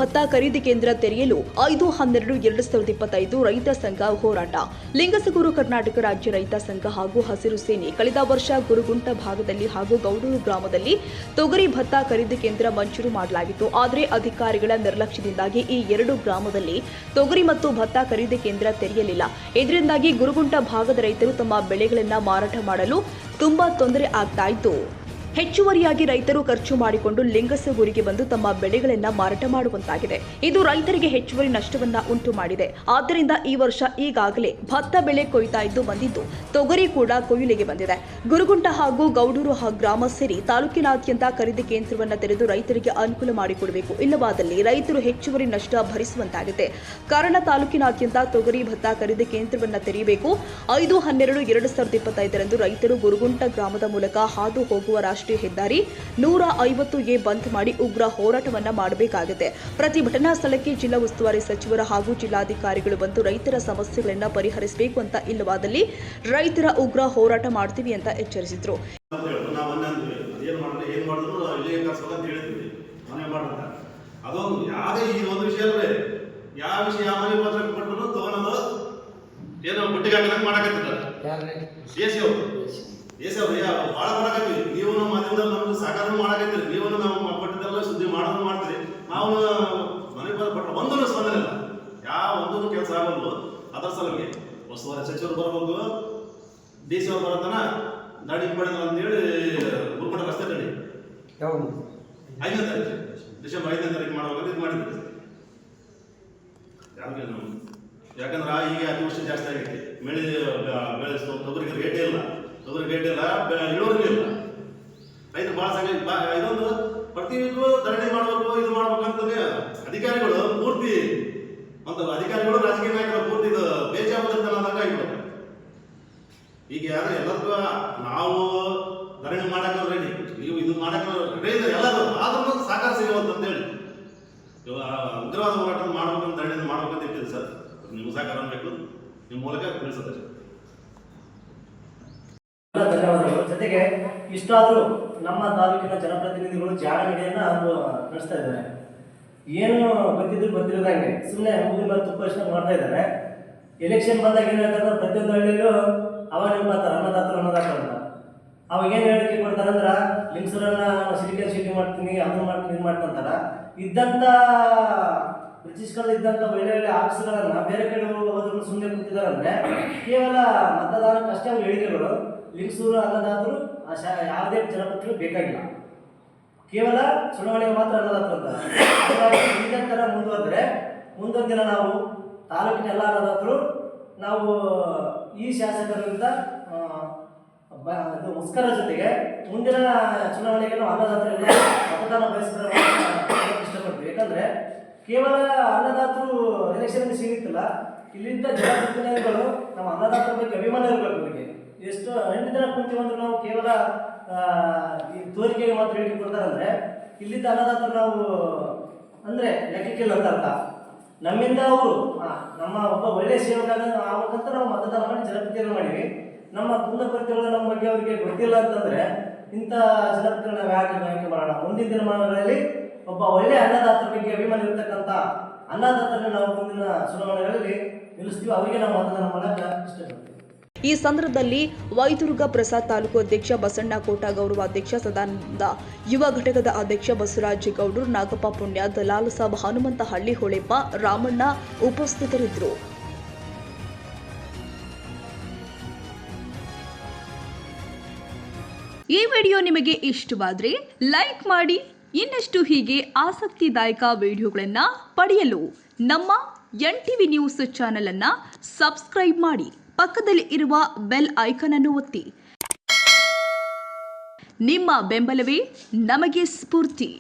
ಭತ್ತ ಖರೀದಿ ಕೇಂದ್ರ ತೆರೆಯಲು 5/12/2025 ರೈತ ಸಂಘ ಹೋರಾಟ. ಲಿಂಗಸಗೂರು ಕರ್ನಾಟಕ ರಾಜ್ಯ ರೈತ ಸಂಘ ಹಾಗೂ ಹಸಿರು ಸೇನೆ ಕಳೆದ ವರ್ಷ ಗುರುಗುಂಟ ಭಾಗದಲ್ಲಿ ಹಾಗೂ ಗೌಡೂರು ಗ್ರಾಮದಲ್ಲಿ ತೊಗರಿ ಭತ್ತ ಖರೀದಿ ಕೇಂದ್ರ ಮಂಜೂರು ಮಾಡಲಾಗಿತ್ತು. ಆದರೆ ಅಧಿಕಾರಿಗಳ ನಿರ್ಲಕ್ಷ್ಯದಿಂದಾಗಿ ಈ ಎರಡು ಗ್ರಾಮದಲ್ಲಿ ತೊಗರಿ ಮತ್ತು ಭತ್ತ ಖರೀದಿ ಕೇಂದ್ರ ತೆರೆಯಲಿಲ್ಲ. ಇದರಿಂದಾಗಿ ಗುರುಗುಂಟ ಭಾಗದ ರೈತರು ತಮ್ಮ ಬೆಳೆಗಳನ್ನು ಮಾರಾಟ ಮಾಡಲು ತುಂಬಾ ತೊಂದರೆ ಆಗ್ತಾ ಇತ್ತು. ಹೆಚ್ಚುವರಿಯಾಗಿ ರೈತರು ಖರ್ಚು ಮಾಡಿಕೊಂಡು ಲಿಂಗಸಗೂರಿಗೆ ಬಂದು ತಮ್ಮ ಬೆಳೆಗಳನ್ನು ಮಾರಾಟ ಮಾಡುವಂತಾಗಿದೆ. ಇದು ರೈತರಿಗೆ ಹೆಚ್ಚುವರಿ ನಷ್ಟವನ್ನ ಉಂಟು ಮಾಡಿದೆ. ಆದ್ದರಿಂದ ಈ ವರ್ಷ ಈಗಾಗಲೇ ಭತ್ತ ಬೆಳೆ ಕೊಯ್ತಾ ಇದ್ದು ಬಂದಿದ್ದು ತೊಗರಿ ಕೂಡ ಕೊಯ್ಲಿಗೆ ಬಂದಿದೆ. ಗುರುಗುಂಟ ಹಾಗೂ ಗೌಡೂರು ಗ್ರಾಮ ಸೇರಿ ತಾಲೂಕಿನಾದ್ಯಂತ ಖರೀದಿ ಕೇಂದ್ರವನ್ನು ತೆರೆದು ರೈತರಿಗೆ ಅನುಕೂಲ ಮಾಡಿಕೊಡಬೇಕು. ಇಲ್ಲವಾದಲ್ಲಿ ರೈತರು ಹೆಚ್ಚುವರಿ ನಷ್ಟ ಭರಿಸುವಂತಾಗಿದೆ. ಕಾರಣ ತಾಲೂಕಿನಾದ್ಯಂತ ತೊಗರಿ ಭತ್ತ ಖರೀದಿ ಕೇಂದ್ರವನ್ನು ತೆರೆಯಬೇಕು. 5/12/2025 ರೈತರು ಗುರುಗುಂಟ ಗ್ರಾಮದ ಮೂಲಕ ಹಾದು ಹೋಗುವ ರಾಷ್ಟ್ರೀಯ ಹೆದ್ದಾರಿ 150 ಬಂದ್ ಮಾಡಿ ಉಗ್ರ ಹೋರಾಟವನ್ನ ಮಾಡಬೇಕಾಗಿದೆ. ಪ್ರತಿಭಟನಾ ಸ್ಥಳಕ್ಕೆ ಜಿಲ್ಲಾ ಉಸ್ತುವಾರಿ ಸಚಿವರು ಹಾಗೂ ಜಿಲ್ಲಾಧಿಕಾರಿಗಳು ಬಂದು ರೈತರ ಸಮಸ್ಯೆಗಳನ್ನು ಪರಿಹರಿಸಬೇಕು ಅಂತ, ಇಲ್ಲವಾದಲ್ಲಿ ರೈತರ ಉಗ್ರ ಹೋರಾಟ ಮಾಡ್ತೀವಿ ಅಂತ ಎಚ್ಚರಿಸಿದ್ರು. ಭಾಳ ಮಾಡಕತ್ತೀವಿ. ನೀವು ನಮ್ಮ ಮನೆಯಿಂದ ನಮ್ಗೆ ಸಾಕಾರ ಮಾಡಕತ್ತೀರಿ. ನೀವು ನಮ್ಮ ಕೊಟ್ಟಿದ್ದೆಲ್ಲ ಸುದ್ದಿ ಮಾಡೋದು ಮಾಡ್ತೀರಿ. ನಾವು ಮನೆ ಕೊಟ್ಟರೆ ಒಂದೂ ಸ್ಪಂದನೆ ಇಲ್ಲ. ಯಾವ ಒಂದೂ ಕೆಲಸ ಆಗಲ್ವು. ಅದರ ಸಲುವಾಗಿ ಉಸ್ತುವಾರಿ ಸಚಿವರು ಬರ್ಬೇಕು, DC ಅವ್ರು ಬರತನ ದಾಡಿ ಮಾಡಿದ್ರು ಅಂತೇಳಿ ಗುರುಗುಂಟ ರಸ್ತೆ ದಾಡಿ 5ನೇ ತಾರೀಕು ಡಿಸೆಂಬರ್ 5ನೇ ತಾರೀಕು ಮಾಡುವಾಗ ಇದು ಮಾಡಿದ್ವಿ. ಯಾಕಂದ್ರೆ ಈಗ ಅತಿವೃಷ್ಟಿ ಜಾಸ್ತಿ ಆಗೈತಿ. ಬೆಳೆ ತೊಗರಿಗೆ ರೇಟೇ ಇಲ್ಲ. ತೊಗರಿ ರೇಟ್ ಇಲ್ಲ, ಇಳುವರಿ ಇಲ್ಲ. ರೈತರು ಭಾಳ ಸಂಖ್ಯೆ ಇದೊಂದು ಪ್ರತಿಯೊಂದು ಧರಣಿ ಮಾಡಬೇಕು, ಇದು ಮಾಡ್ಬೇಕಂತಂದ್ರೆ ಅಧಿಕಾರಿಗಳು ಪೂರ್ತಿ ಅಂತ ಅಧಿಕಾರಿಗಳು ರಾಜಕೀಯ ನಾಯಕರು ಪೂರ್ತಿ ಇದು ಬೇಜಾವಾಬ್ದಾರಿತನ ಆಗಿಬಿಡುತ್ತೆ. ಈಗ ಯಾರು ಎಲ್ಲರಿಗೂ ನಾವು ಧರಣಿ ಮಾಡಕ್ಕೆ ರೆಡಿ, ನೀವು ಇದು ಮಾಡಕ್ಕೆ ರೆಡಿ ಎಲ್ಲರೂ ಆದ್ರೂ ಸಾಕಾರ ಸಿಗುವಂತಂದೇಳಿ ಉಗ್ರವಾದ ಹೋರಾಟ ಮಾಡ್ಬೇಕಂತ ಧರಣಿ ಮಾಡ್ಬೇಕಂತ ಇಟ್ಟಿದೆ ಸರ್. ನೀವು ಸಹಕಾರ ಬೇಕು, ನಿಮ್ಮ ಮೂಲಕ ತಿಳಿಸುತ್ತೆ. ಧನ್ಯವಾದಗಳು. ಜೊತೆಗೆ ಇಷ್ಟಾದರೂ ನಮ್ಮ ತಾಲೂಕಿನ ಜನಪ್ರತಿನಿಧಿಗಳು ಜಾಡಗಡಿಯನ್ನ ನಡೆಸ್ತಾ ಇದ್ದಾರೆ. ಏನು ಗೊತ್ತಿದ್ರು ಗೊತ್ತಿರೋದಂಗೆ ಸುಮ್ಮನೆ ಮೂಗಿನ ಮೇಲೆ ತುಪ್ಪ ಇಷ್ಟ ಮಾಡ್ತಾ ಇದ್ದಾರೆ. ಎಲೆಕ್ಷನ್ ಬಂದಾಗ ಏನು ಹೇಳ್ತಾರೆ, ಪ್ರತಿಯೊಂದು ಹಳ್ಳಿಯಲ್ಲೂ ಅವಾಗ ನಿಂಪಾತಾರೆ ಅನ್ನದಾತರು ಅಂತ. ಅವಾಗ ಏನು ಹೇಳಿಕೆ ಕೊಡ್ತಾರಂದ್ರೆ ಲಿಂಗಸೂರನ್ನ ಸಿಟಿ ಮಾಡ್ತೀನಿ, ಅದನ್ನು ಮಾಡ್ತೀನಿ, ಇದು ಮಾಡ್ತಂತಾರ. ಇದ್ದಂಥ ಬ್ರಿಟಿಷ್ ಕಾಲದ ಇದ್ದಂಥ ಒಳ್ಳೆ ಒಳ್ಳೆ ಆಫೀಸ್ಗಳನ್ನ ಬೇರೆ ಕಡೆ ಹೋದ್ರು ಸುಮ್ಮನೆ ಕೂತಿದಾರಂದ್ರೆ ಕೇವಲ ಮತದಾನಕ್ಕಷ್ಟೇ ಅವ್ರ ಹೇಳಿಕೆಗಳು. ಲಿಂಗಸೂರು ಅನ್ನದಾತರು ಯಾವುದೇ ಜನಪದರು ಬೇಕಾಗಿಲ್ಲ, ಕೇವಲ ಚುನಾವಣೆಗೆ ಮಾತ್ರ ಅನ್ನದಾತರು ಅಂತ. ಇದೇ ಥರ ಮುಂದುವರೆದ್ರೆ ಮುಂದೊಂದು ದಿನ ನಾವು ತಾಲೂಕಿನ ಎಲ್ಲ ಅನ್ನದಾತರು ನಾವು ಈ ಶಾಸಕರಿಂದ ಮುಸ್ಕರ ಜೊತೆಗೆ ಮುಂದಿನ ಚುನಾವಣೆಗೆ ನಾವು ಅನ್ನದಾತರಿಂದ ಮತದಾನ ಬಯಸಿದ್ರೆ ಇಷ್ಟಪಡ್ತೀವಿ. ಯಾಕಂದರೆ ಕೇವಲ ಅನ್ನದಾತರು ಎಲೆಕ್ಷನ್ಗೆ ಸಿಗುತ್ತಿಲ್ಲ. ಇಲ್ಲಿಂದ ಜನಪ್ರತಿನಿಧಿಗಳು ನಮ್ಮ ಅನ್ನದಾತರ ಬಗ್ಗೆ ಅಭಿಮಾನ ಇರಬೇಕು. ಅವರಿಗೆ ಎಷ್ಟು 8 ದಿನ ಕುಂತೀವಂದ್ರೆ ನಾವು ಕೇವಲ ಈ ತೋರಿಕೆಗೆ ಮಾತ್ರ ಹೇಳಿಕೆ ಕೊಡ್ತಾರಂದ್ರೆ ಇಲ್ಲಿದ್ದ ಅನ್ನದಾತರು ನಾವು ಅಂದರೆ ಲೆಕ್ಕಕ್ಕಿಲ್ಲ ಅಂತ ಅರ್ಥ. ನಮ್ಮಿಂದ ಅವರು ನಮ್ಮ ಒಬ್ಬ ಒಳ್ಳೆಯ ಸೇವಕ ಆಗ್ಬೇಕಂತ ನಾವು ಮತದಾನ ಮಾಡಿ ಜನಪ್ರತಿನಿಧಿ ಮಾಡಿವಿ. ನಮ್ಮ ಕುಂದಪರಿತಿಗಳು ನಮ್ಮ ಬಗ್ಗೆ ಅವರಿಗೆ ಗೊತ್ತಿಲ್ಲ ಅಂತಂದರೆ ಇಂಥ ಜನಪ್ರತಿನಿಧಿ ನಾವು ಯಾಕೆ ಆಯ್ಕೆ ಮಾಡೋಣ. ಮುಂದಿನ ದಿನಮಾನಗಳಲ್ಲಿ ಒಬ್ಬ ಒಳ್ಳೆಯ ಅನ್ನದಾತರ ಬಗ್ಗೆ ಅಭಿಮಾನ ಇರತಕ್ಕಂಥ ಅನ್ನದಾತರನ್ನ ನಾವು ಮುಂದಿನ ಚುನಾವಣೆಗಳಲ್ಲಿ ನಿಲ್ಲಿಸ್ತೀವಿ. ಅವರಿಗೆ ನಾವು ಮತದಾನ ಮಾಡಕ್ಕೆ ಇಷ್ಟಪಡ್ತೀವಿ. ಈ ಸಂದರ್ಭದಲ್ಲಿ ವೈದುರ್ಗ ಪ್ರಸಾದ್ ತಾಲೂಕು ಅಧ್ಯಕ್ಷ ಬಸಣ್ಣ ಕೋಟ, ಗೌರವಾಧ್ಯಕ್ಷ ಸದಾನಂದ, ಯುವ ಘಟಕದ ಅಧ್ಯಕ್ಷ ಬಸವರಾಜ್ ಗೌಡೂರ್, ನಾಗಪ್ಪ ಪುಣ್ಯ, ದಲಾಲ್ ಸಾಬ್, ಹನುಮಂತ ಹಳ್ಳಿ ಹೊಳೆಪ್ಪ, ರಾಮಣ್ಣ ಉಪಸ್ಥಿತರಿದ್ದರು. ಈ ವಿಡಿಯೋ ನಿಮಗೆ ಇಷ್ಟವಾದರೆ ಲೈಕ್ ಮಾಡಿ. ಇನ್ನಷ್ಟು ಹೀಗೆ ಆಸಕ್ತಿದಾಯಕ ವಿಡಿಯೋಗಳನ್ನು ಪಡೆಯಲು ನಮ್ಮ NTV ನ್ಯೂಸ್ ಚಾನೆಲ್ ಅನ್ನು ಸಬ್ಸ್ಕ್ರೈಬ್ ಮಾಡಿ. ಪಕ್ಕದಲ್ಲಿ ಇರುವ ಬೆಲ್ ಐಕಾನ್ ಅನ್ನು ಒತ್ತಿ. ನಿಮ್ಮ ಬೆಂಬಲವೇ ನಮಗೆ ಸ್ಫೂರ್ತಿ.